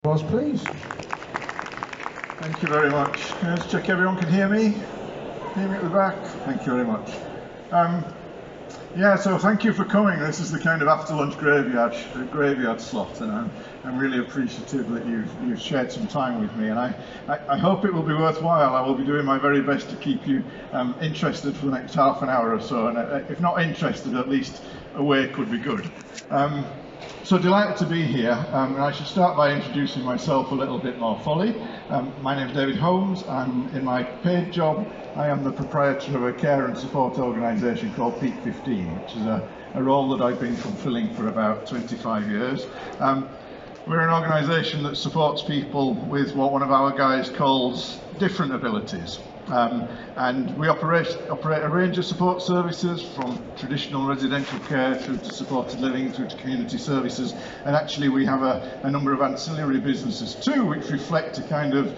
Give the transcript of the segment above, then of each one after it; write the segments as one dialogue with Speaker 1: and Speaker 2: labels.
Speaker 1: Please.
Speaker 2: Thank you very much. Let's check everyone can hear me. Hear me at the back. Thank you very much. So thank you for coming. This is the kind of after lunch graveyard slot, and I'm really appreciative that you've shared some time with me, and I hope it will be worthwhile. I will be doing my very best to keep you interested for the next half an hour or so, and if not interested, at least awake would be good. So delighted to be here, and I should start by introducing myself a little bit more fully. My name is David Holmes, and in my paid job I am the proprietor of a care and support organisation called Peak 15, which is a role that I've been fulfilling for about 25 years. We're an organisation that supports people with what one of our guys calls different abilities. And we operate a range of support services, from traditional residential care through to supported living through to community services, and actually we have a number of ancillary businesses too, which reflect a kind of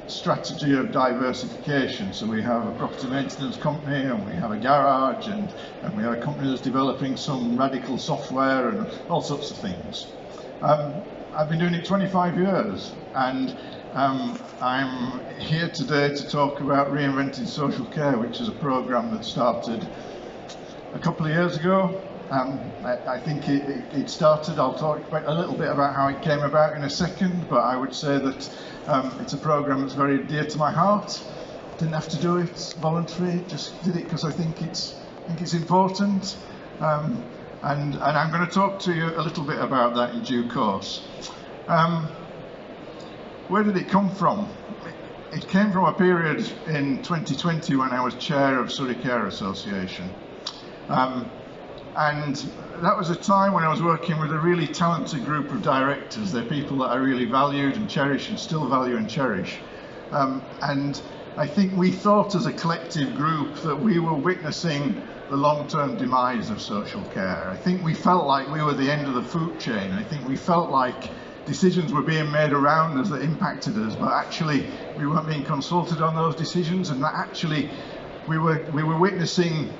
Speaker 2: strategy of diversification. So we have a property maintenance company, and we have a garage, and we have a company that's developing some radical software and all sorts of things. I've been doing it 25 years, and I'm here today to talk about Reinventing Social Care, which is a programme that started a couple of years ago. I think it started, I'll talk a little bit about how it came about in a second, but I would say that it's a programme that's very dear to my heart. Didn't have to do it voluntary, just did it because I think it's important. And I'm going to talk to you a little bit about that in due course. Where did it come from? It came from a period in 2020 when I was chair of SCA Care Association. And that was a time when I was working with a really talented group of directors. They're people that I really valued and cherish, and still value and cherish. And I think we thought as a collective group that we were witnessing the long-term demise of social care. I think we felt like we were the end of the food chain. I think we felt like decisions were being made around us that impacted us, but actually we weren't being consulted on those decisions, and that actually we were witnessing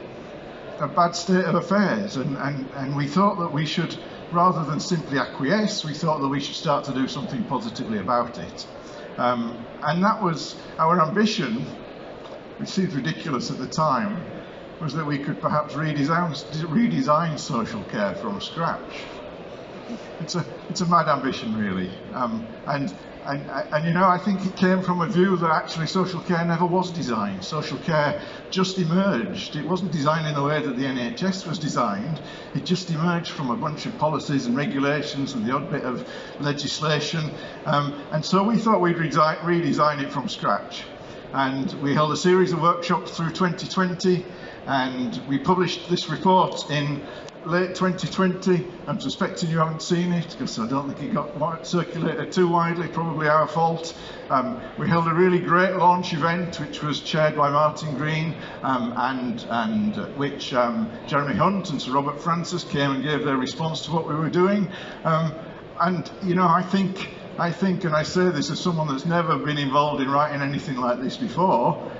Speaker 2: a bad state of affairs, and we thought that we should, rather than simply acquiesce, we thought that we should start to do something positively about it. And that was our ambition, which seemed ridiculous at the time, was that we could perhaps redesign social care from scratch. It's a mad ambition, really, and you know, I think it came from a view that actually social care never was designed. Social care just emerged. It wasn't designed in the way that the NHS was designed. It just emerged from a bunch of policies and regulations and the odd bit of legislation, and so we thought we'd redesign it from scratch. And we held a series of workshops through 2020, and we published this report in late 2020. I'm suspecting you haven't seen it because I don't think it got circulated too widely, probably our fault. We held a really great launch event which was chaired by Martin Green, and which Jeremy Hunt and Sir Robert Francis came and gave their response to what we were doing. And you know, I think, and I say this as someone that's never been involved in writing anything like this before,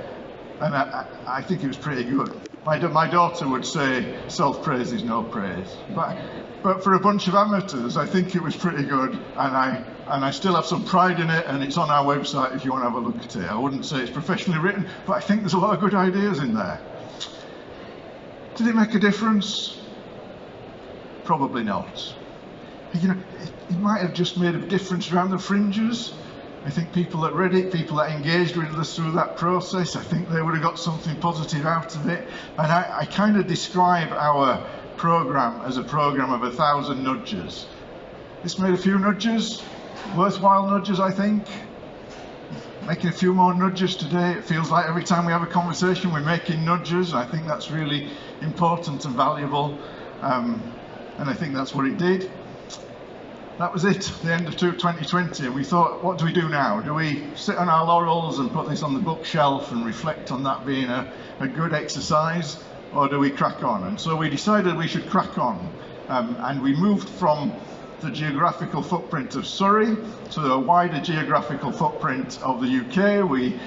Speaker 2: and I think it was pretty good. My daughter would say self-praise is no praise, but for a bunch of amateurs, I think it was pretty good, and I still have some pride in it, and it's on our website if you want to have a look at it. I wouldn't say it's professionally written, but I think there's a lot of good ideas in there. Did it make a difference? Probably not. You know, it might have just made a difference around the fringes. I think people that read it, people that engaged with us through that process, I think they would have got something positive out of it. And I kind of describe our programme as a programme of 1,000 nudges. This made a few nudges, worthwhile nudges, I think. Making a few more nudges today. It feels like every time we have a conversation we're making nudges. I think that's really important and valuable, and I think that's what it did. That was it, the end of 2020, and we thought, what do we do now? Do we sit on our laurels and put this on the bookshelf and reflect on that being a good exercise, or do we crack on? And so we decided we should crack on, and we moved from the geographical footprint of Surrey to a wider geographical footprint of the UK. We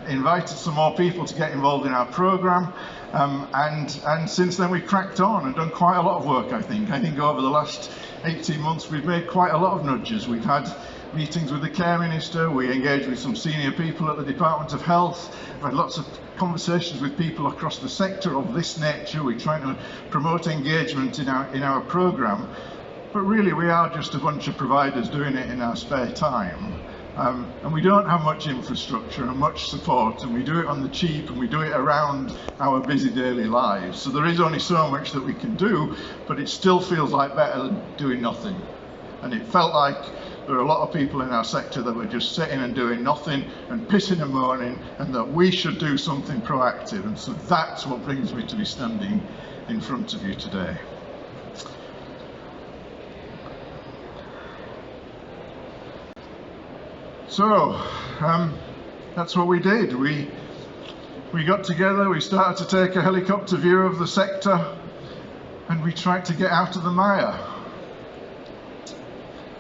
Speaker 2: invited some more people to get involved in our programme, and since then we've cracked on and done quite a lot of work, I think. I think over the last 18 months we've made quite a lot of nudges. We've had meetings with the Care Minister, we engaged with some senior people at the Department of Health, we've had lots of conversations with people across the sector of this nature. We're trying to promote engagement in our programme, but really we are just a bunch of providers doing it in our spare time. And we don't have much infrastructure and much support, and we do it on the cheap, and we do it around our busy daily lives. So there is only so much that we can do, but it still feels like better than doing nothing. And it felt like there are a lot of people in our sector that were just sitting and doing nothing and pissing and moaning, and that we should do something proactive. And so that's what brings me to be standing in front of you today. So that's what we did. We got together, we started to take a helicopter view of the sector, and we tried to get out of the mire.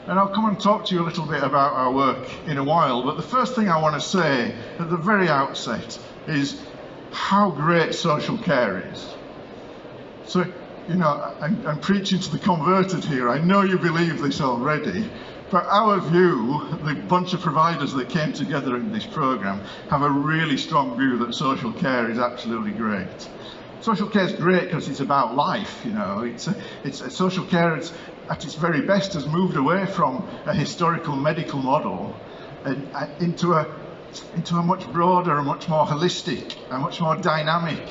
Speaker 2: And I'll come and talk to you a little bit about our work in a while, but the first thing I want to say at the very outset is how great social care is. So, you know, I'm preaching to the converted here. I know you believe this already, but our view, the bunch of providers that came together in this programme, have a really strong view that social care is absolutely great. Social care is great because it's about life, you know. It's social care at its very best has moved away from a historical medical model and into a much broader, a much more holistic, a much more dynamic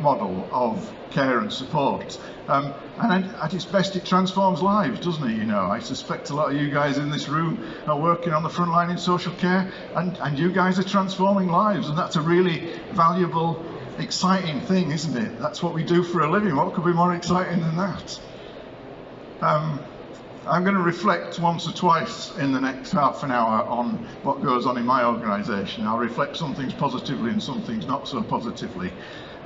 Speaker 2: model of care and support. And at its best, it transforms lives, doesn't it? You know, I suspect a lot of you guys in this room are working on the front line in social care, and you guys are transforming lives, and that's a really valuable, exciting thing, isn't it? That's what we do for a living. What could be more exciting than that? I'm going to reflect once or twice in the next half an hour on what goes on in my organisation. I'll reflect some things positively and some things not so positively.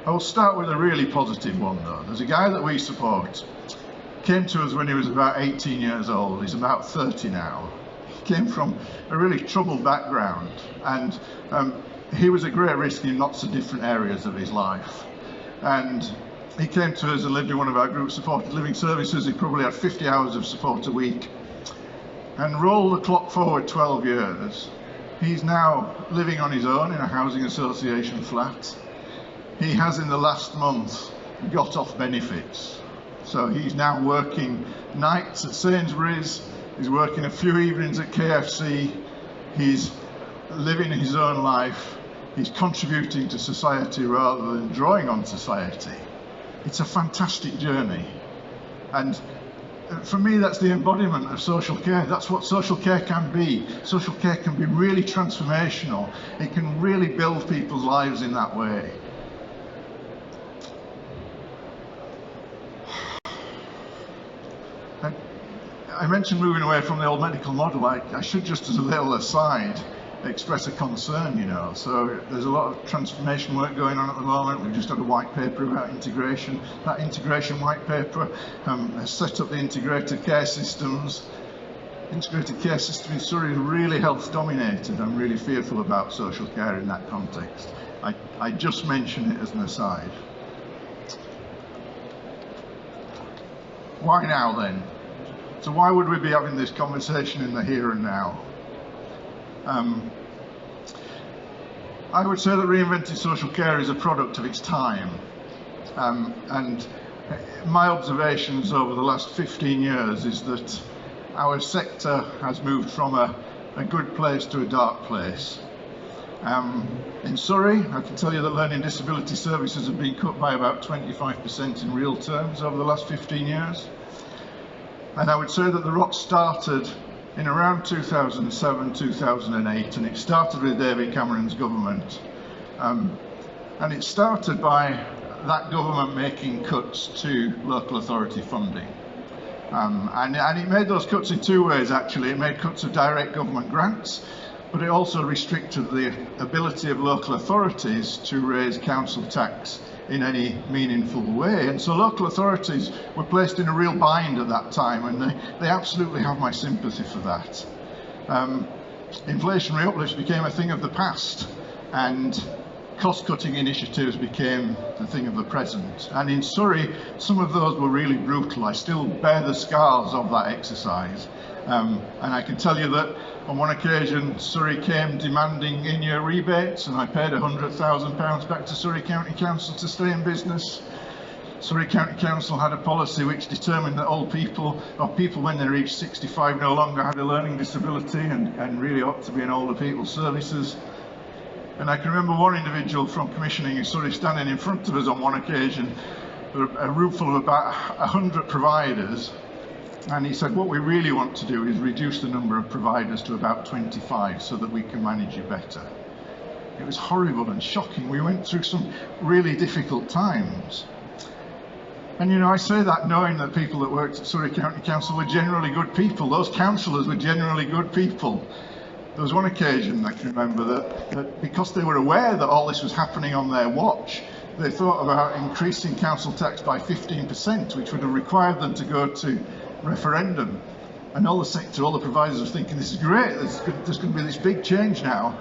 Speaker 2: I will start with a really positive one though. There's a guy that we support. Came to us when he was about 18 years old. He's about 30 now. He came from a really troubled background, and he was at great risk in lots of different areas of his life. And he came to us and lived in one of our group supported living services. He probably had 50 hours of support a week. And roll the clock forward 12 years. He's now living on his own in a housing association flat. He has in the last month got off benefits. So he's now working nights at Sainsbury's, he's working a few evenings at KFC, he's living his own life, he's contributing to society rather than drawing on society. It's a fantastic journey. And for me, that's the embodiment of social care. That's what social care can be. Social care can be really transformational. It can really build people's lives in that way. I mentioned moving away from the old medical model. I should just, as a little aside, express a concern, you know. So there's a lot of transformation work going on at the moment. We've just had a white paper about integration. That integration white paper has set up the integrated care systems. Integrated care system in Surrey is really health dominated. I'm really fearful about social care in that context. I just mention it as an aside. Why now then? So why would we be having this conversation in the here and now? I would say that Reinventing Social Care is a product of its time. And my observations over the last 15 years is that our sector has moved from a good place to a dark place. In Surrey, I can tell you that learning disability services have been cut by about 25% in real terms over the last 15 years. And I would say that the rot started in around 2007, 2008, and it started with David Cameron's government. And it started by that government making cuts to local authority funding. And it made those cuts in two ways, actually. It made cuts of direct government grants, but it also restricted the ability of local authorities to raise council tax in any meaningful way. And so local authorities were placed in a real bind at that time, and they absolutely have my sympathy for that. Inflationary uplifts became a thing of the past, and cost-cutting initiatives became the thing of the present. And in Surrey, some of those were really brutal. I still bear the scars of that exercise. And I can tell you that on one occasion, Surrey came demanding in-year rebates, and I paid £100,000 back to Surrey County Council to stay in business. Surrey County Council had a policy which determined that old people, or people when they reached 65, no longer had a learning disability and really ought to be in older people's services. And I can remember one individual from commissioning in Surrey standing in front of us on one occasion, a room full of about 100 providers, and he said, what we really want to do is reduce the number of providers to about 25 so that we can manage you better. It was horrible and shocking. We went through some really difficult times. And you know, I say that knowing that people that worked at Surrey County Council were generally good people. Those councillors were generally good people. There was one occasion I can remember that because they were aware that all this was happening on their watch, they thought about increasing council tax by 15%, which would have required them to go to referendum. And all the sector, all the providers were thinking, this is great, there's going to be this big change now.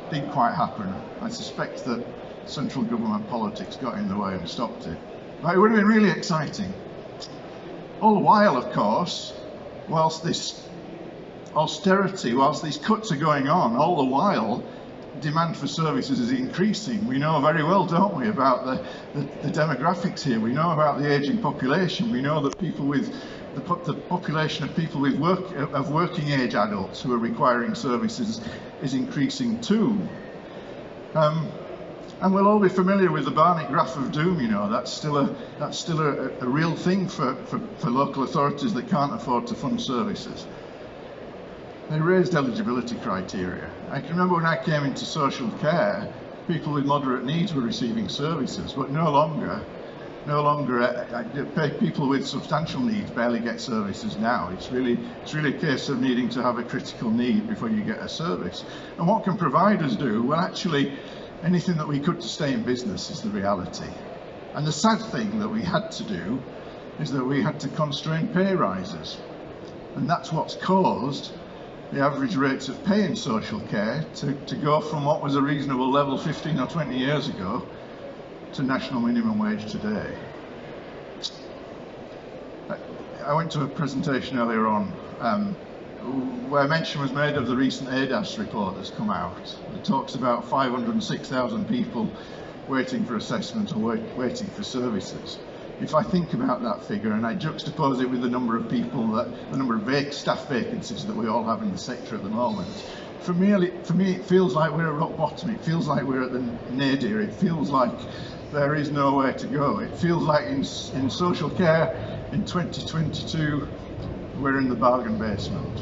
Speaker 2: Didn't quite happen. I suspect that central government politics got in the way and stopped it. But it would have been really exciting. All the while, of course, whilst this austerity, whilst these cuts are going on, all the while demand for services is increasing. We know very well, don't we, about the demographics here. We know about the ageing population. We know that people with the population of people with working age adults who are requiring services is increasing too. And we'll all be familiar with the Barnett graph of doom. You know, that's still a real thing for local authorities that can't afford to fund services. They raised eligibility criteria. I can remember when I came into social care, people with moderate needs were receiving services, but no longer people with substantial needs barely get services now. It's really a case of needing to have a critical need before you get a service. And what can providers do? Well, actually, anything that we could to stay in business is the reality. And the sad thing that we had to do is that we had to constrain pay rises. And that's what's caused the average rates of pay in social care to go from what was a reasonable level 15 or 20 years ago to national minimum wage today. I went to a presentation earlier on where mention was made of the recent ADAS report that's come out. It talks about 506,000 people waiting for assessment or waiting for services. If I think about that figure and I juxtapose it with the number of people, the number of staff vacancies that we all have in the sector at the moment, for me it feels like we're at rock bottom. It feels like we're at the nadir. It feels like there is nowhere to go. It feels like in social care in 2022 we're in the bargain basement.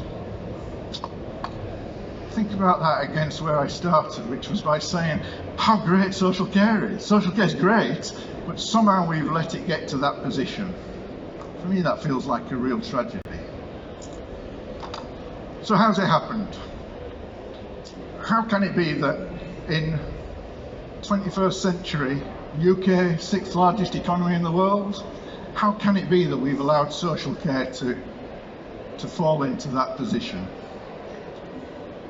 Speaker 2: Think about that against where I started, which was by saying how great social care is. Social care is great, but somehow we've let it get to that position. For me, that feels like a real tragedy. So how's it happened? How can it be that in 21st century, UK, 6th largest economy in the world, how can it be that we've allowed social care to fall into that position?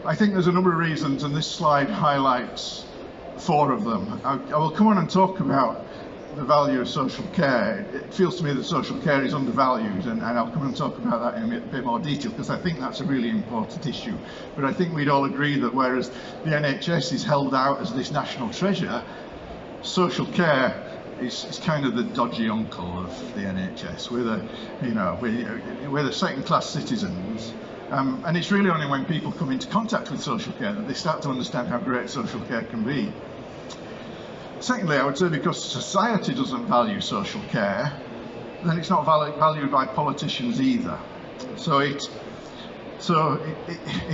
Speaker 2: I think there's a number of reasons, and this slide highlights 4 of them. I will come on and talk about the value of social care. It feels to me that social care is undervalued, and I'll come and talk about that in a bit more detail, because I think that's a really important issue. But I think we'd all agree that whereas the NHS is held out as this national treasure, social care is kind of the dodgy uncle of the NHS. We're the second-class citizens. And it's really only when people come into contact with social care that they start to understand how great social care can be. Secondly, I would say because society doesn't value social care, then it's not valued by politicians either. So it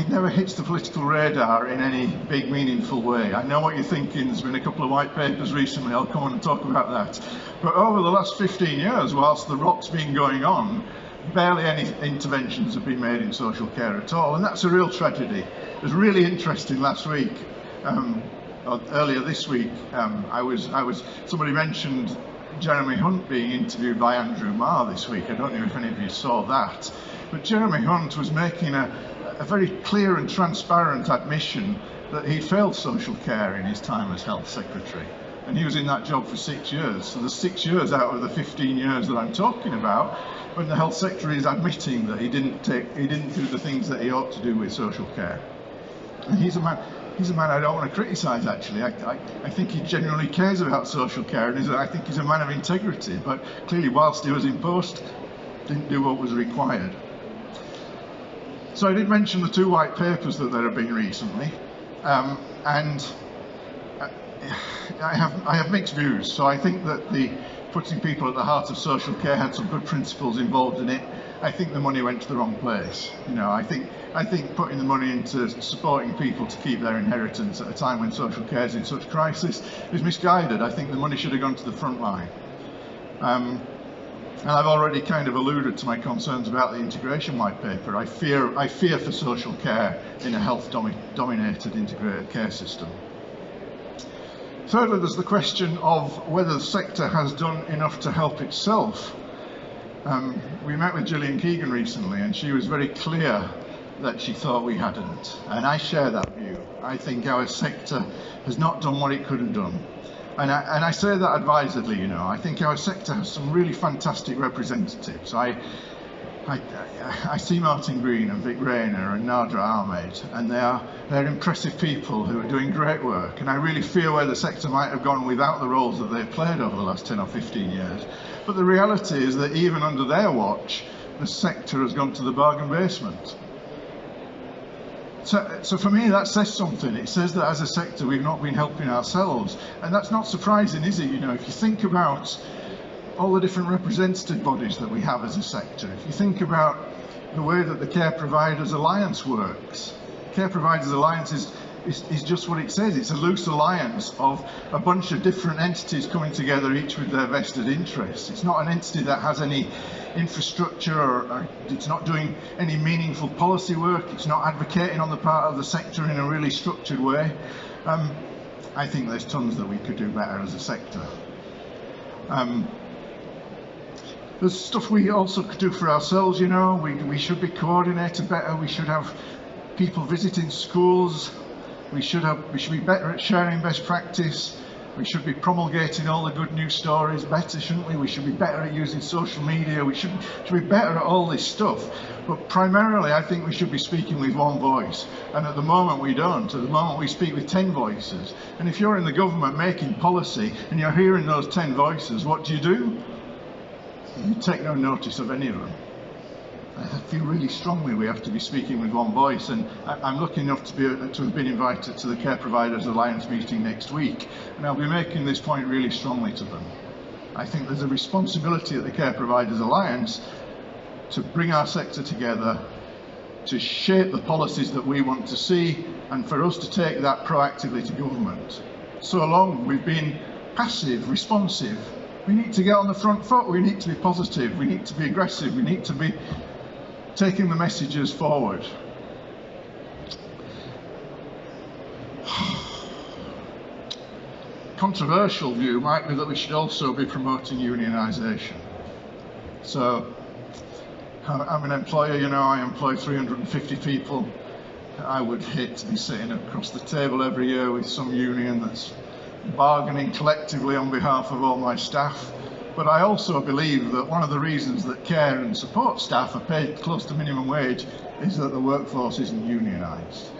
Speaker 2: never hits the political radar in any big, meaningful way. I know what you're thinking. There's been a couple of white papers recently. I'll come on and talk about that. But over the last 15 years, whilst the rot's been going on, barely any interventions have been made in social care at all, and that's a real tragedy. It was really interesting last week, or earlier this week, somebody mentioned Jeremy Hunt being interviewed by Andrew Marr this week. I don't know if any of you saw that, but Jeremy Hunt was making a very clear and transparent admission that he failed social care in his time as Health Secretary. And he was in that job for 6 years. So there's 6 years out of the 15 years that I'm talking about when the Health Secretary is admitting that he didn't do the things that he ought to do with social care. And he's a man I don't want to criticise, actually. I think he genuinely cares about social care, and I think he's a man of integrity, but clearly whilst he was in post, didn't do what was required. So I did mention the 2 white papers that there have been recently, and I have mixed views. So I think that the putting people at the heart of social care had some good principles involved in it. I think the money went to the wrong place. You know, I think putting the money into supporting people to keep their inheritance at a time when social care is in such crisis is misguided. I think the money should have gone to the front line. And I've already kind of alluded to my concerns about the integration white paper. I fear for social care in a health-dominated integrated care system. Thirdly, there's the question of whether the sector has done enough to help itself. We met with Gillian Keegan recently, and she was very clear that she thought we hadn't, and I share that view. I think our sector has not done what it could have done, and I say that advisedly. You know, I think our sector has some really fantastic representatives. I see Martin Green and Vic Rayner and Nadra Ahmed, and they're impressive people who are doing great work, and I really fear where the sector might have gone without the roles that they've played over the last 10 or 15 years. But the reality is that even under their watch, the sector has gone to the bargain basement. So for me, that says something. It says that as a sector, we've not been helping ourselves, and that's not surprising, is it? You know, if you think about all the different representative bodies that we have as a sector, if you think about the way that the Care Providers Alliance works, Care Providers Alliance is just what it says. It's a loose alliance of a bunch of different entities coming together, each with their vested interests. It's not an entity that has any infrastructure, or it's not doing any meaningful policy work. It's not advocating on the part of the sector in a really structured way. I think there's tons that we could do better as a sector. There's stuff we also could do for ourselves, you know. We should be coordinated better. We should have people visiting schools. We should be better at sharing best practice. We should be promulgating all the good news stories better, shouldn't we? We should be better at using social media. We should be better at all this stuff. But primarily, I think we should be speaking with one voice. And at the moment, we don't. At the moment, we speak with 10 voices. And if you're in the government making policy and you're hearing those 10 voices, what do? You take no notice of any of them. I feel really strongly we have to be speaking with one voice, and I'm lucky enough to have been invited to the Care Providers Alliance meeting next week, and I'll be making this point really strongly to them. I think there's a responsibility at the Care Providers Alliance to bring our sector together, to shape the policies that we want to see, and for us to take that proactively to government. So long we've been passive, responsive. We need to get on the front foot, we need to be positive, we need to be aggressive, we need to be taking the messages forward. Controversial view might be that we should also be promoting unionisation. So, I'm an employer, you know, I employ 350 people. I would hate to be sitting across the table every year with some union that's bargaining collectively on behalf of all my staff. But I also believe that one of the reasons that care and support staff are paid close to minimum wage is that the workforce isn't unionised.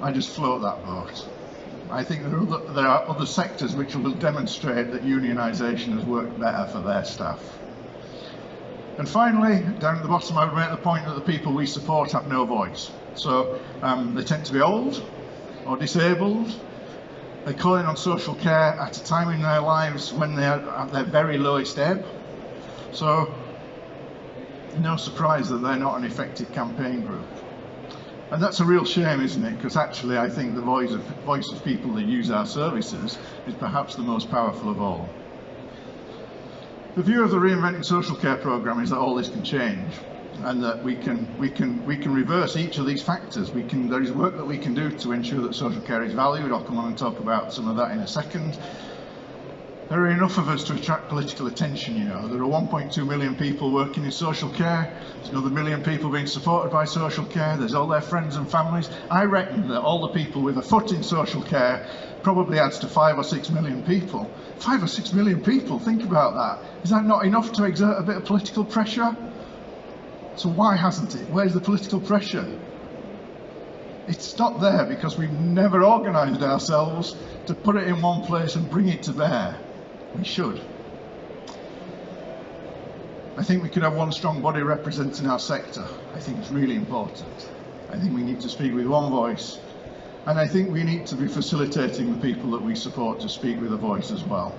Speaker 2: I just float that boat. I think there are other sectors which will demonstrate that unionisation has worked better for their staff. And finally, down at the bottom, I would make the point that the people we support have no voice. So they tend to be old or disabled. They're calling on social care at a time in their lives when they're at their very lowest ebb. So, no surprise that they're not an effective campaign group. And that's a real shame, isn't it? Because actually I think the voice of people that use our services is perhaps the most powerful of all. The view of the Reinventing Social Care programme is that all this can change, and that we can reverse each of these factors. There is work that we can do to ensure that social care is valued. I'll come on and talk about some of that in a second. There are enough of us to attract political attention, you know. There are 1.2 million people working in social care. There's another million people being supported by social care. There's all their friends and families. I reckon that all the people with a foot in social care probably adds to 5 or 6 million people. 5 or 6 million people, think about that. Is that not enough to exert a bit of political pressure? So why hasn't it? Where's the political pressure? It's not there because we've never organised ourselves to put it in one place and bring it to bear. We should. I think we could have one strong body representing our sector. I think it's really important. I think we need to speak with one voice, and I think we need to be facilitating the people that we support to speak with a voice as well.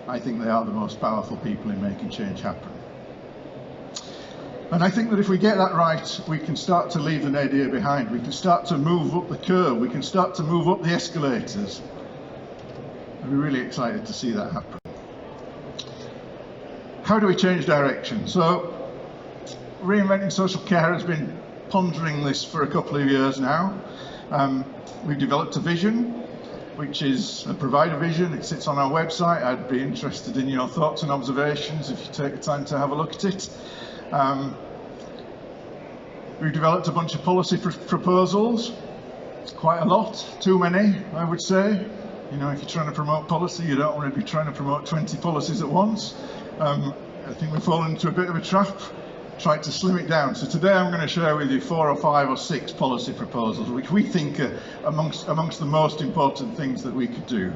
Speaker 2: I think they are the most powerful people in making change happen. And I think that if we get that right, we can start to leave the nadir behind. We can start to move up the curve. We can start to move up the escalators. I'd be really excited to see that happen. How do we change direction? So, Reinventing Social Care has been pondering this for a couple of years now. We've developed a vision, which is a provider vision. It sits on our website. I'd be interested in your thoughts and observations if you take the time to have a look at it. We've developed a bunch of policy proposals. It's quite a lot, too many, I would say. You know, if you're trying to promote policy, you don't want to be trying to promote 20 policies at once. I think we've fallen into a bit of a trap, tried to slim it down. So today I'm going to share with you 4 or 5 or 6 policy proposals, which we think are amongst the most important things that we could do.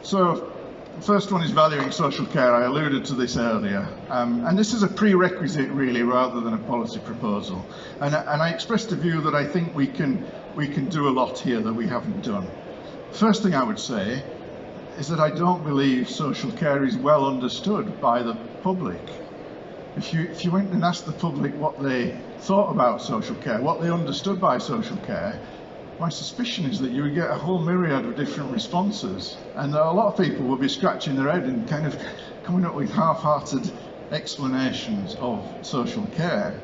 Speaker 2: So the first one is valuing social care. I alluded to this earlier. And this is a prerequisite, really, rather than a policy proposal. And I expressed the view that I think we can do a lot here that we haven't done. First thing I would say is that I don't believe social care is well understood by the public. If you went and asked the public what they thought about social care, what they understood by social care, my suspicion is that you would get a whole myriad of different responses, and a lot of people will be scratching their head and kind of coming up with half-hearted explanations of social care.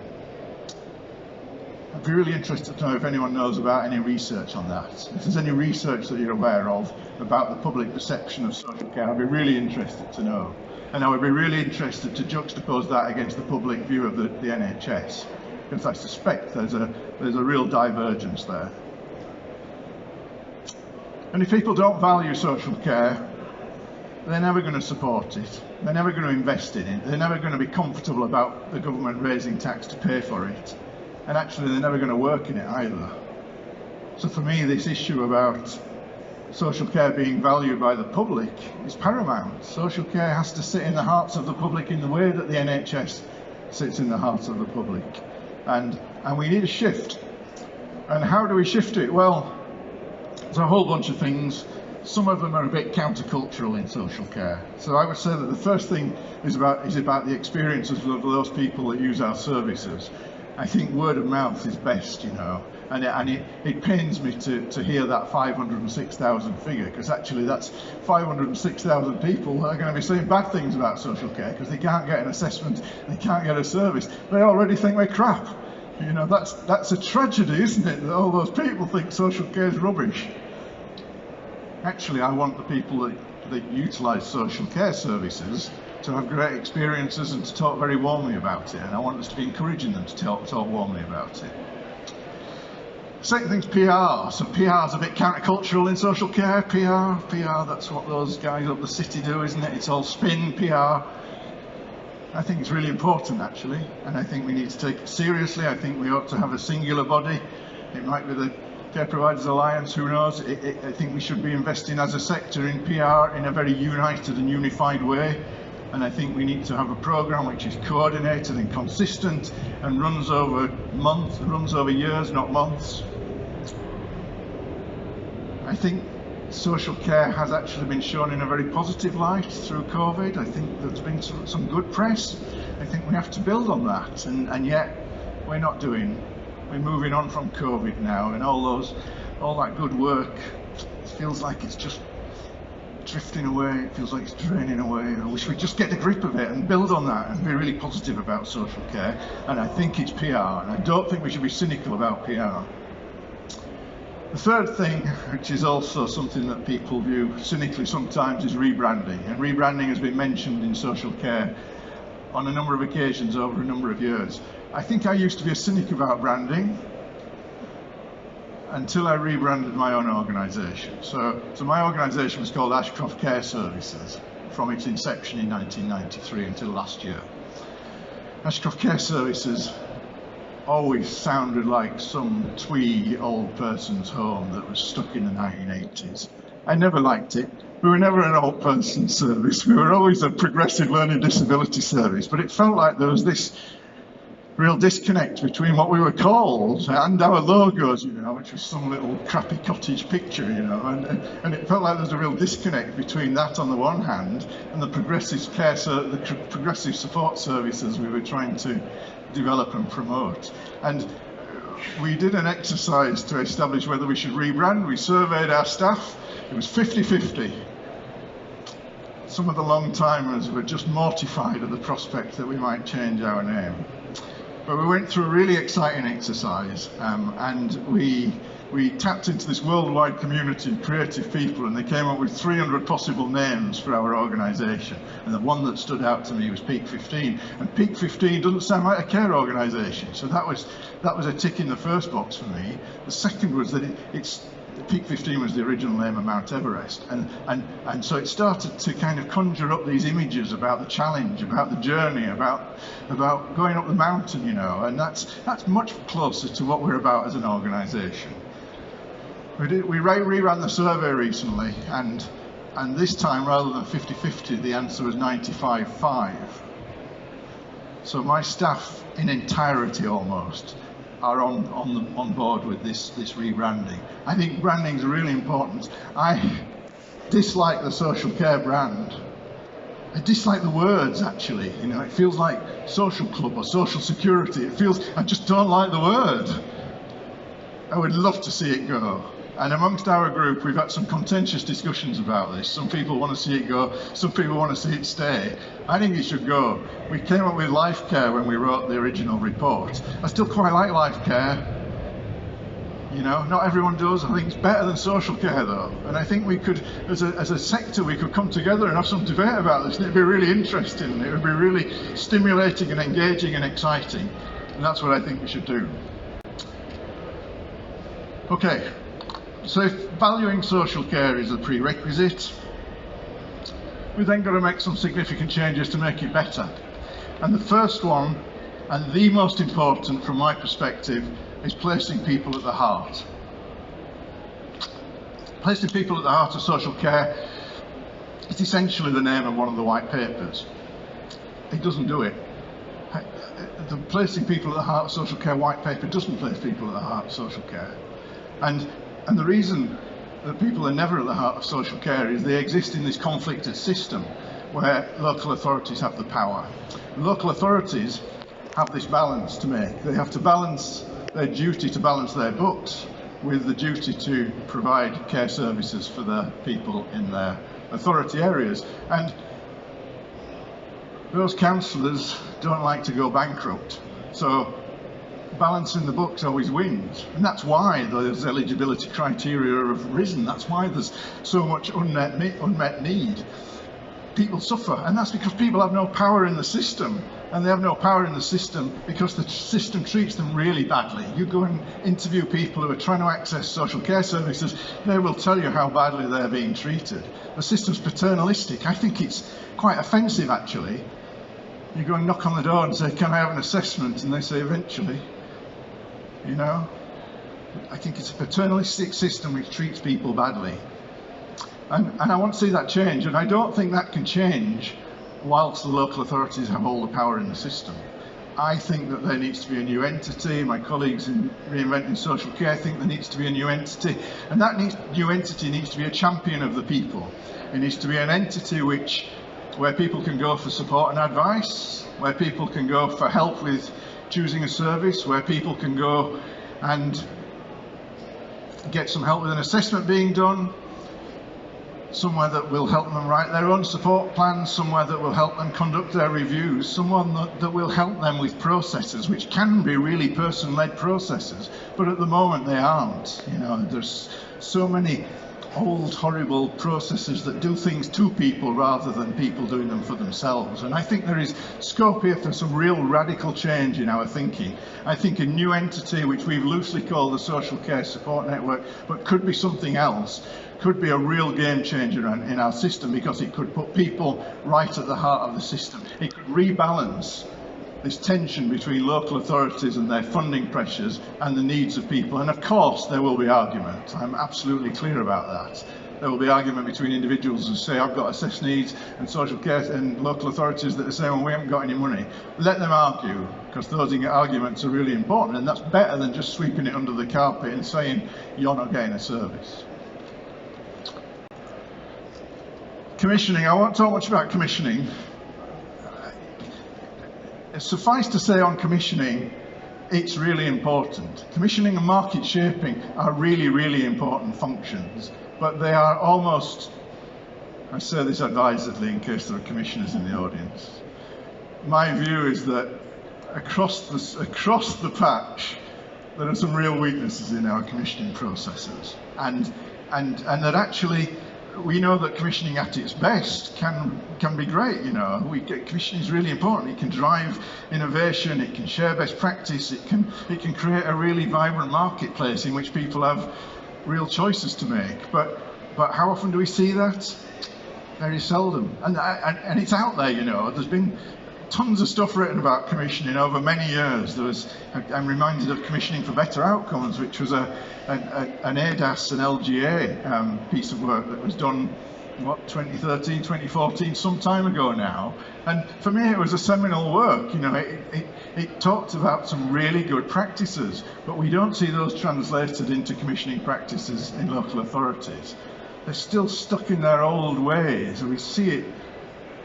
Speaker 2: I'd be really interested to know if anyone knows about any research on that. If there's any research that you're aware of about the public perception of social care, I'd be really interested to know. And I would be really interested to juxtapose that against the public view of the NHS, because I suspect there's a real divergence there. And if people don't value social care, they're never going to support it. They're never going to invest in it. They're never going to be comfortable about the government raising tax to pay for it. And actually, they're never going to work in it either. So for me, this issue about social care being valued by the public is paramount. Social care has to sit in the hearts of the public in the way that the NHS sits in the hearts of the public. And we need a shift. And how do we shift it? Well, there's a whole bunch of things. Some of them are a bit countercultural in social care. So I would say that the first thing is about the experiences of those people that use our services. I think word of mouth is best, you know, and it pains me to hear that 506,000 figure, because actually that's 506,000 people that are going to be saying bad things about social care because they can't get an assessment, they can't get a service, they already think we're crap. You know, that's a tragedy, isn't it, that all those people think social care is rubbish. Actually, I want the people that utilise social care services to have great experiences and to talk very warmly about it, and I want us to be encouraging them to talk warmly about it. Second thing's PR. So PR is a bit countercultural in social care. PR, that's what those guys up the city do, isn't it? It's all spin, PR. I think it's really important, actually, and I think we need to take it seriously. I think we ought to have a singular body. It might be the Care Providers Alliance, who knows? I think we should be investing as a sector in PR in a very united and unified way. And I think we need to have a programme which is coordinated and consistent and runs over months, runs over years, not months. I think social care has actually been shown in a very positive light through COVID. I think there's been some good press. I think we have to build on that, and yet we're not doing. We're moving on from COVID now, and all that good work, it feels like it's just drifting away, it feels like it's draining away. I wish we'd just get the grip of it and build on that and be really positive about social care. And I think it's PR, and I don't think we should be cynical about PR. The third thing, which is also something that people view cynically sometimes, is rebranding. And rebranding has been mentioned in social care on a number of occasions over a number of years. I think I used to be a cynic about branding until I rebranded my own organisation. So my organisation was called Ashcroft Care Services from its inception in 1993 until last year. Ashcroft Care Services always sounded like some twee old person's home that was stuck in the 1980s. I never liked it. We were never an old person's service. We were always a progressive learning disability service, but it felt like there was this real disconnect between what we were called and our logos, you know, which was some little crappy cottage picture, you know, and it felt like there was a real disconnect between that on the one hand and the progressive care, the progressive support services we were trying to develop and promote. And we did an exercise to establish whether we should rebrand. We surveyed our staff. It was 50-50. Some of the long-timers were just mortified at the prospect that we might change our name. But we went through a really exciting exercise, and we tapped into this worldwide community of creative people, and they came up with 300 possible names for our organisation. And the one that stood out to me was Peak 15. And Peak 15 doesn't sound like a care organisation, so that was a tick in the first box for me. The second was that Peak 15 was the original name of Mount Everest, and so it started to kind of conjure up these images about the challenge, about the journey, about going up the mountain, you know, and that's much closer to what we're about as an organisation. We reran the survey recently, and this time, rather than 50-50, the answer was 95-5. So my staff, in entirety almost, are on board with this rebranding. I think branding is really important. I dislike the social care brand. I dislike the words, actually. You know, it feels like social club or social security. I just don't like the word. I would love to see it go. And amongst our group, we've had some contentious discussions about this. Some people want to see it go, some people want to see it stay. I think it should go. We came up with life care when we wrote the original report. I still quite like life care. You know, not everyone does. I think it's better than social care, though. And I think we could, as a sector, we could come together and have some debate about this. And it'd be really interesting. And it would be really stimulating and engaging and exciting. And that's what I think we should do. Okay. So if valuing social care is a prerequisite, we've then got to make some significant changes to make it better. And the first one, and the most important from my perspective, is placing people at the heart. Placing people at the heart of social care is essentially the name of one of the white papers. It doesn't do it. The placing people at the heart of social care white paper doesn't place people at the heart of social care. And the reason that people are never at the heart of social care is they exist in this conflicted system where local authorities have the power. Local authorities have this balance to make. They have to balance their duty to balance their books with the duty to provide care services for the people in their authority areas. And those councillors don't like to go bankrupt. So balancing the books always wins, and that's why those eligibility criteria have risen. That's why there's so much unmet need. People suffer, and that's because people have no power in the system, and they have no power in the system because the system treats them really badly. You go and interview people who are trying to access social care services, they will tell you how badly they're being treated. The system's paternalistic. I think it's quite offensive, actually. You go and knock on the door and say, "Can I have an assessment?" and they say, "Eventually." You know, I think it's a paternalistic system which treats people badly. And I want to see that change, and I don't think that can change whilst the local authorities have all the power in the system. I think that there needs to be a new entity. My colleagues in Reinventing Social Care think there needs to be a new entity, and that new entity needs to be a champion of the people. It needs to be an entity where people can go for support and advice, where people can go for help with choosing a service, where people can go and get some help with an assessment being done, somewhere that will help them write their own support plans, somewhere that will help them conduct their reviews, someone that will help them with processes, which can be really person-led processes, but at the moment they aren't. You know, there's so many old horrible processes that do things to people rather than people doing them for themselves. And I think there is scope here for some real radical change in our thinking. I think a new entity, which we've loosely called the Social Care Support Network, but could be something else, could be a real game changer in our system, because it could put people right at the heart of the system. It could rebalance this tension between local authorities and their funding pressures and the needs of people. And of course there will be argument. I'm absolutely clear about that. There will be argument between individuals who say, I've got assessed needs, and social care and local authorities that are saying, well, we haven't got any money. Let them argue, because those arguments are really important, and that's better than just sweeping it under the carpet and saying you're not getting a service. Commissioning. I won't talk much about commissioning. Suffice to say on commissioning, it's really important. Commissioning and market shaping are really, really important functions, but they are almost, I say this advisedly in case there are commissioners in the audience, my view is that across the patch there are some real weaknesses in our commissioning processes, and that actually we know that commissioning at its best can be great. You know, commissioning is really important. It can drive innovation, it can share best practice, it can create a really vibrant marketplace in which people have real choices to make. But how often do we see that? Very seldom. And it's out there, you know. There's been tons of stuff written about commissioning over many years. I'm reminded of Commissioning for Better Outcomes, which was an ADAS and LGA piece of work that was done, 2013, 2014, some time ago now. And for me, it was a seminal work. You know, it talked about some really good practices, but we don't see those translated into commissioning practices in local authorities. They're still stuck in their old ways, and we see it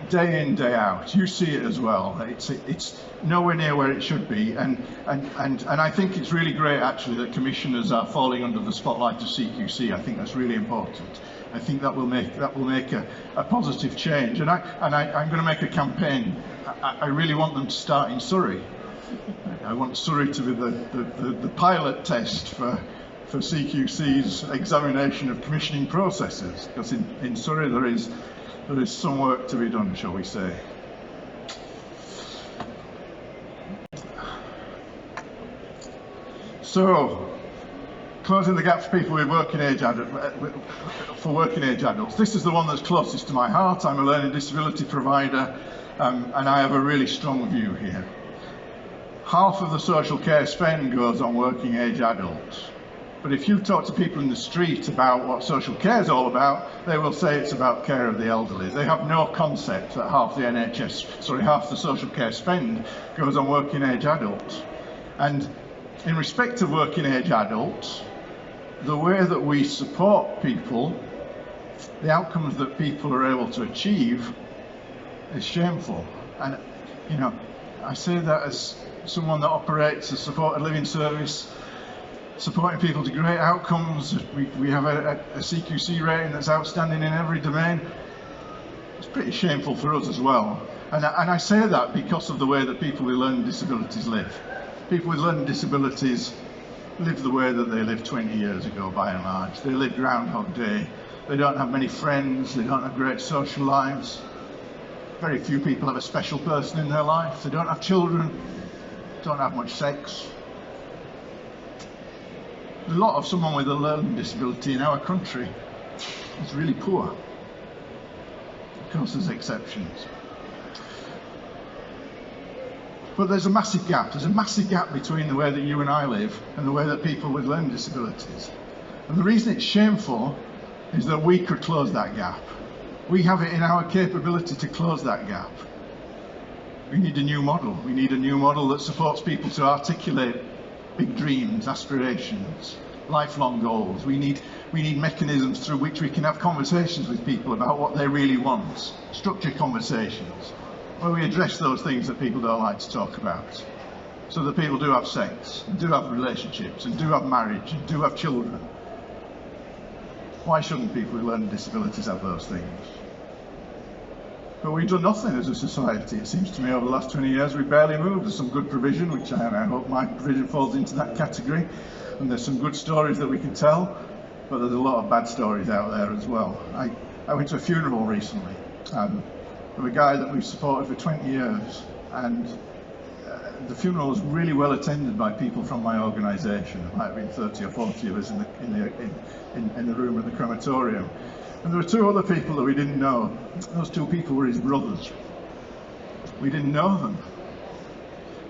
Speaker 2: day in, day out. You see it as well. It's nowhere near where it should be, and I think it's really great actually that commissioners are falling under the spotlight of CQC. I think that's really important. I think that will make a positive change, and I'm going to make a campaign. I really want them to start in Surrey. I want Surrey to be the pilot test for CQC's examination of commissioning processes, because in Surrey there is some work to be done, shall we say. So, closing the gap for people with working age adults. This is the one that's closest to my heart. I'm a learning disability provider, and I have a really strong view here. Half of the social care spend goes on working age adults. But if you talk to people in the street about what social care is all about, they will say it's about care of the elderly. They have no concept that half the social care spend goes on working age adults. And in respect of working age adults, the way that we support people, the outcomes that people are able to achieve is shameful. And, you know, I say that as someone that operates a supported living service, supporting people to great outcomes. We have a CQC rating that's outstanding in every domain. It's pretty shameful for us as well. And I say that because of the way that people with learning disabilities live. People with learning disabilities live the way that they lived 20 years ago, by and large. They live Groundhog Day. They don't have many friends. They don't have great social lives. Very few people have a special person in their life. They don't have children. Don't have much sex. A lot of someone with a learning disability in our country is really poor. Of course, there's exceptions. But there's a massive gap. There's a massive gap between the way that you and I live and the way that people with learning disabilities. And the reason it's shameful is that we could close that gap. We have it in our capability to close that gap. We need a new model. We need a new model that supports people to articulate big dreams, aspirations, lifelong goals. We need mechanisms through which we can have conversations with people about what they really want, structured conversations, where we address those things that people don't like to talk about, so that people do have sex, and do have relationships, and do have marriage, and do have children. Why shouldn't people with learning disabilities have those things? But we've done nothing as a society. It seems to me over the last 20 years we've barely moved. There's some good provision, which I hope my provision falls into that category, and there's some good stories that we can tell, but there's a lot of bad stories out there as well. I went to a funeral recently of a guy that we've supported for 20 years, and the funeral was really well attended by people from my organisation. There might have been 30 or 40 of us in the room at the crematorium. And there were two other people that we didn't know. Those two people were his brothers. We didn't know them.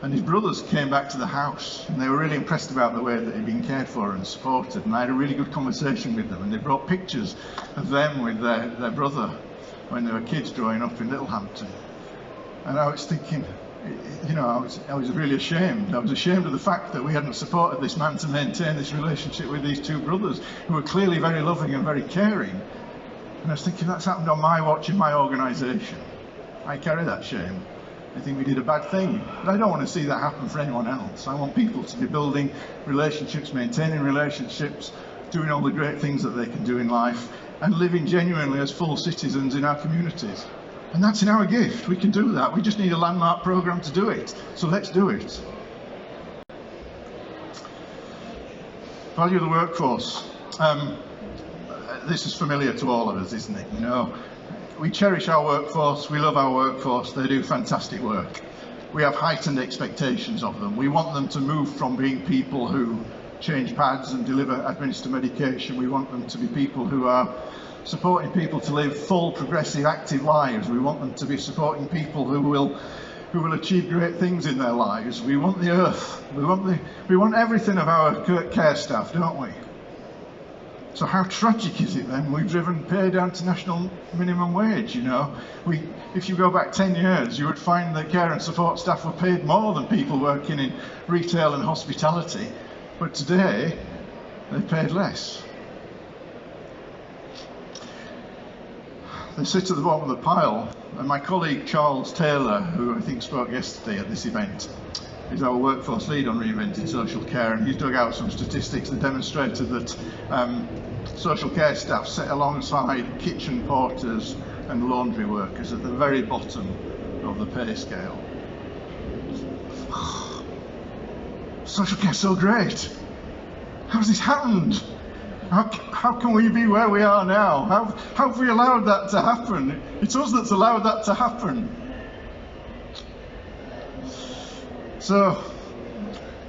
Speaker 2: And his brothers came back to the house, and they were really impressed about the way that he'd been cared for and supported. And I had a really good conversation with them, and they brought pictures of them with their brother when they were kids growing up in Littlehampton. And I was thinking, you know, I was really ashamed. I was ashamed of the fact that we hadn't supported this man to maintain this relationship with these two brothers, who were clearly very loving and very caring. And I was thinking, that's happened on my watch in my organisation. I carry that shame. I think we did a bad thing. But I don't want to see that happen for anyone else. I want people to be building relationships, maintaining relationships, doing all the great things that they can do in life, and living genuinely as full citizens in our communities. And that's in our gift. We can do that. We just need a landmark programme to do it. So let's do it. Value of the workforce. This is familiar to all of us, isn't it? You know, we cherish our workforce, we love our workforce, they do fantastic work. We have heightened expectations of them. We want them to move from being people who change pads and administer medication. We want them to be people who are supporting people to live full, progressive, active lives. We want them to be supporting people who will achieve great things in their lives. We want the earth. We want everything of our care staff, don't we? So how tragic is it then we've driven pay down to national minimum wage, you know? If you go back 10 years, you would find that care and support staff were paid more than people working in retail and hospitality. But today, they're paid less. They sit at the bottom of the pile, and my colleague Charles Taylor, who I think spoke yesterday at this event, is our workforce lead on Reinventing Social Care, and he's dug out some statistics that demonstrated that social care staff sit alongside kitchen porters and laundry workers at the very bottom of the pay scale. Social care is so great. How's this happened? How can we be where we are now? How have we allowed that to happen? It's us that's allowed that to happen. So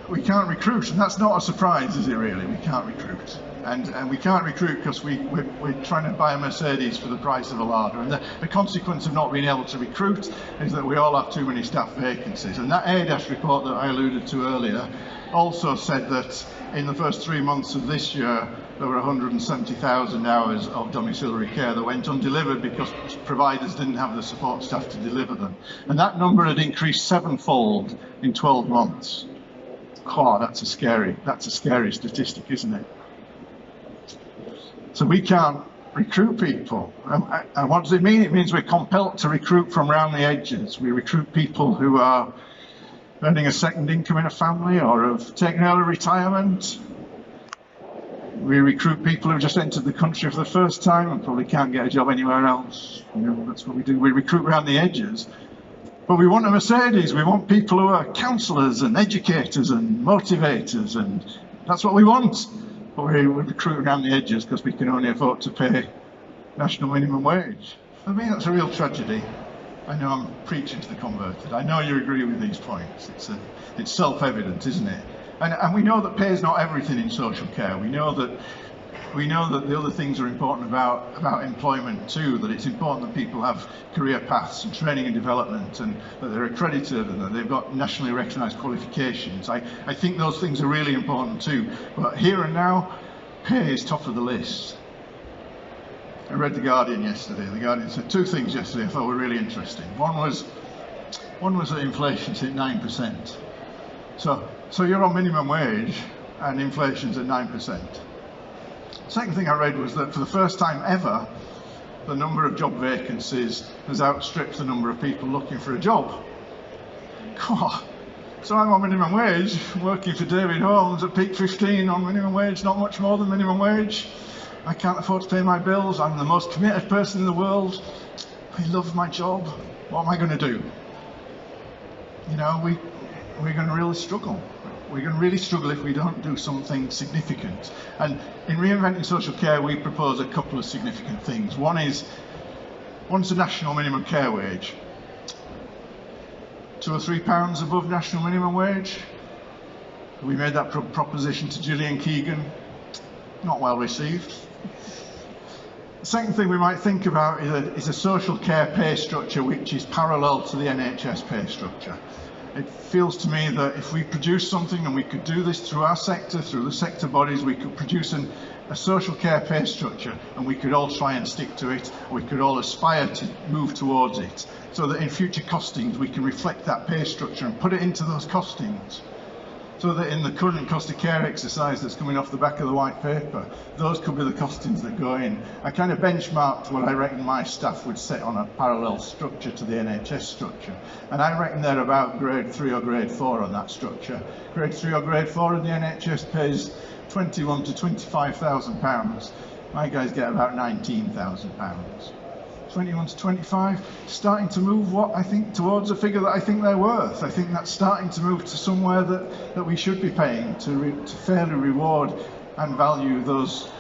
Speaker 2: we can't recruit, and that's not a surprise, is it really? We can't recruit. And we can't recruit because we're trying to buy a Mercedes for the price of a larder. And the consequence of not being able to recruit is that we all have too many staff vacancies. And that ADAS report that I alluded to earlier also said that in the first 3 months of this year, there were 170,000 hours of domiciliary care that went undelivered because providers didn't have the support staff to deliver them. And that number had increased 7-fold in 12 months. Oh, that's a scary statistic, isn't it? So we can't recruit people. And what does it mean? It means we're compelled to recruit from around the edges. We recruit people who are earning a second income in a family or have taken early retirement. We recruit people who just entered the country for the first time and probably can't get a job anywhere else. You know, that's what we do. We recruit around the edges. But we want a Mercedes. We want people who are counsellors and educators and motivators, and that's what we want. But we recruit around the edges because we can only afford to pay national minimum wage. For me, that's a real tragedy. I know I'm preaching to the converted. I know you agree with these points. It's self-evident, isn't it? And we know that pay is not everything in social care. We know that the other things are important about employment too, that it's important that people have career paths and training and development, and that they're accredited and that they've got nationally recognised qualifications. I think those things are really important too. But here and now, pay is top of the list. I read The Guardian yesterday. The Guardian said 2 things yesterday I thought were really interesting. One was that inflation's at 9%. So you're on minimum wage and inflation's at 9%. Second thing I read was that for the first time ever, the number of job vacancies has outstripped the number of people looking for a job. God. So I'm on minimum wage, working for David Holmes at Peak 15 on minimum wage, not much more than minimum wage. I can't afford to pay my bills, I'm the most committed person in the world, I love my job, what am I going to do? You know, we're going to really struggle. We're going to really struggle if we don't do something significant. And in Reinventing Social Care, we propose a couple of significant things. One's the national minimum care wage. £2 or £3 above national minimum wage. We made that proposition to Gillian Keegan. Not well received. The second thing we might think about is a social care pay structure which is parallel to the NHS pay structure. It feels to me that if we produce something, and we could do this through our sector, through the sector bodies, we could produce a social care pay structure, and we could all try and stick to it, we could all aspire to move towards it, so that in future costings we can reflect that pay structure and put it into those costings. So that in the current cost of care exercise that's coming off the back of the white paper, those could be the costings that go in. I kind of benchmarked what I reckon my staff would set on a parallel structure to the NHS structure. And I reckon they're about grade 3 or grade 4 on that structure. Grade 3 or grade 4 in the NHS pays £21,000 to £25,000. My guys get about £19,000. 21 to 25, starting to move what I think towards a figure that I think they're worth. I think that's starting to move to somewhere that we should be paying to fairly reward and value those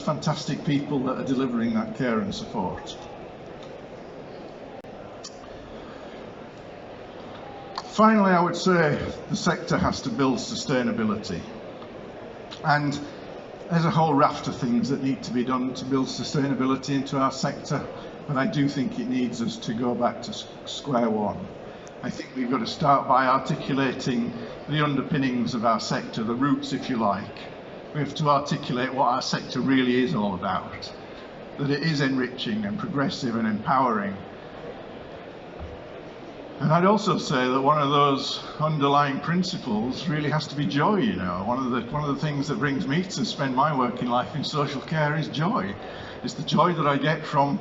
Speaker 2: fantastic people that are delivering that care and support. Finally, I would say the sector has to build sustainability. And there's a whole raft of things that need to be done to build sustainability into our sector. But I do think it needs us to go back to square one. I think we've got to start by articulating the underpinnings of our sector, the roots, if you like. We have to articulate what our sector really is all about, that it is enriching and progressive and empowering. And I'd also say that one of those underlying principles really has to be joy, you know. One of the things that brings me to spend my working life in social care is joy. It's the joy that I get from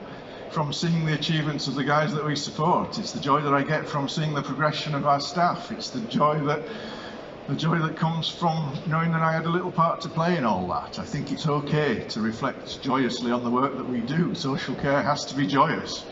Speaker 2: seeing the achievements of the guys that we support. It's the joy that I get from seeing the progression of our staff. It's the joy that comes from knowing that I had a little part to play in all that. I think it's okay to reflect joyously on the work that we do. Social care has to be joyous.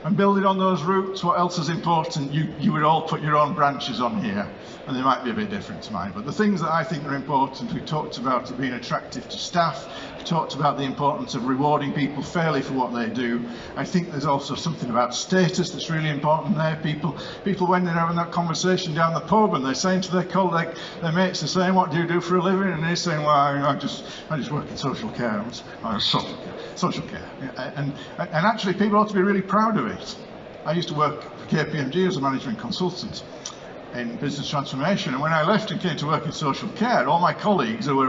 Speaker 2: And building on those roots, what else is important? You would all put your own branches on here, and they might be a bit different to mine. But the things that I think are important, we talked about it being attractive to staff, we talked about the importance of rewarding people fairly for what they do. I think there's also something about status that's really important there. People when they're having that conversation down the pub and they're saying to their mates, they're saying, what do you do for a living? And they're saying, well, I just work in social care. Social care. And actually people ought to be really proud of it. I used to work for KPMG as a management consultant in business transformation, and when I left and came to work in social care, all my colleagues who were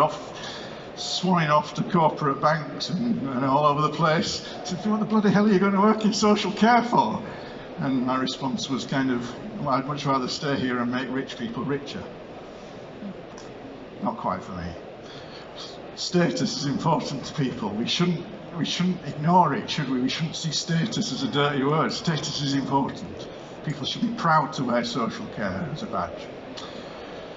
Speaker 2: swanning off to corporate banks and all over the place said, what the bloody hell are you going to work in social care for? And my response was kind of, well, I'd much rather stay here and make rich people richer. Not quite for me. Status is important to people. We shouldn't ignore it, should we? We shouldn't see status as a dirty word. Status is important. People should be proud to wear social care as a badge.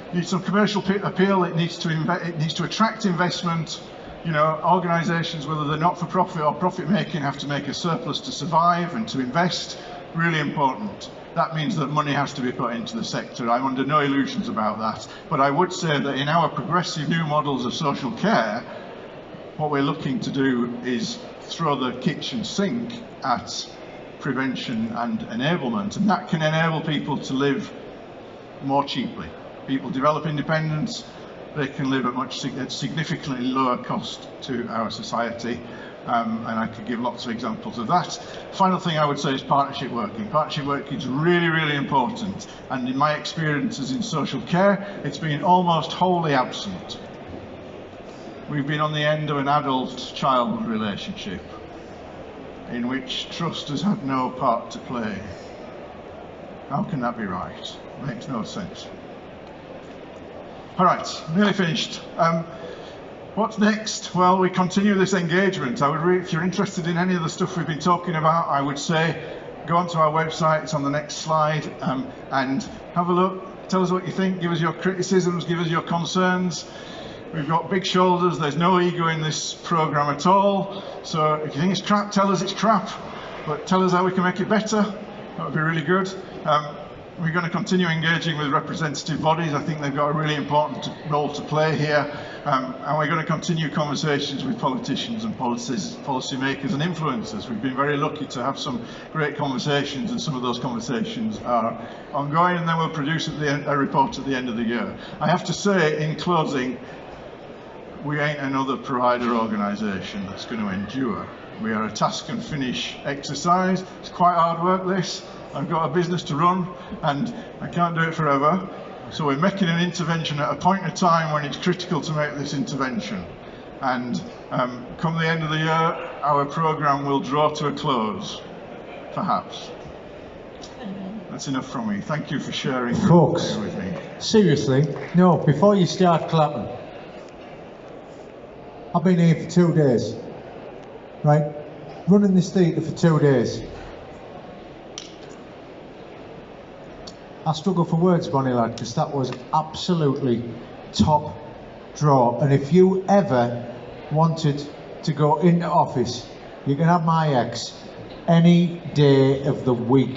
Speaker 2: It needs some commercial appeal. It needs to attract investment. You know, organisations, whether they're not-for-profit or profit-making, have to make a surplus to survive and to invest. Really important. That means that money has to be put into the sector. I'm under no illusions about that. But I would say that in our progressive new models of social care, what we're looking to do is throw the kitchen sink at prevention and enablement, and that can enable people to live more cheaply. People develop independence, they can live at significantly lower cost to our society, and I could give lots of examples of that. Final thing I would say is partnership working. Partnership working is really, really important, and in my experiences in social care, it's been almost wholly absent. We've been on the end of an adult-child relationship in which trust has had no part to play. How can that be right? Makes no sense. All right, nearly finished. What's next? Well, we continue this engagement. If you're interested in any of the stuff we've been talking about, I would say go onto our website, it's on the next slide, and have a look. Tell us what you think, give us your criticisms, give us your concerns. We've got big shoulders, there's no ego in this programme at all. So if you think it's crap, tell us it's crap, but tell us how we can make it better. That would be really good. We're going to continue engaging with representative bodies. I think they've got a really important role to play here. And we're going to continue conversations with politicians and policymakers and influencers. We've been very lucky to have some great conversations, and some of those conversations are ongoing, and then we'll produce a report at the end of the year. I have to say, in closing, we ain't another provider organisation that's going to endure. We are a task and finish exercise. It's quite hard work, this. I've got a business to run and I can't do it forever. So we're making an intervention at a point in time when it's critical to make this intervention. And come the end of the year, our programme will draw to a close, perhaps. That's enough from me. Thank you for sharing
Speaker 1: Folks,
Speaker 2: with me.
Speaker 1: Seriously, no, before you start clapping, I've been here for 2 days, right? Running this theatre for 2 days. I struggle for words, Bonnie lad, because that was absolutely top draw. And if you ever wanted to go into office, you can have my ex any day of the week.